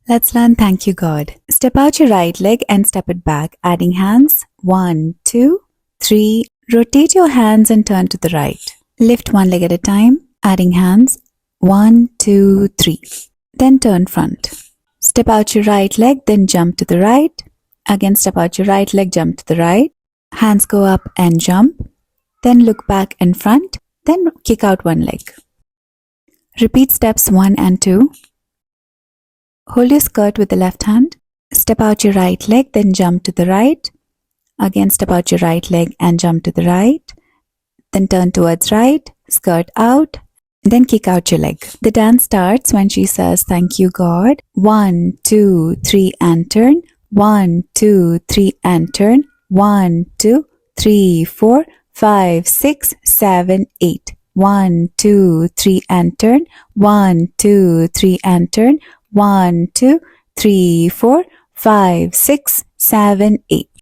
Let's learn Thank You God. Step out your right leg and step it back, adding hands. 1, 2, 3. Rotate your hands and turn to the right. Lift one leg at a time, adding hands. 1, 2, 3. Then turn front. Step out your right leg, then jump to the right. Again, step out your right leg, jump to the right. Hands go up and jump. Then look back and front. Then kick out one leg. Repeat steps 1 and 2. Hold your skirt with the left hand. Step out your right leg, then jump to the right. Again, step out your right leg and jump to the right. Then turn towards right, skirt out, then kick out your leg. The dance starts when she says, "Thank you, God." 1, 2, 3 and turn. 1, 2, 3 and turn. 1, 2, 3, 4, 5, 6, 7, 8. 1, 2, 3 and turn. 1, 2, 3 and turn. 1, 2, 3, 4, 5, 6, 7, 8.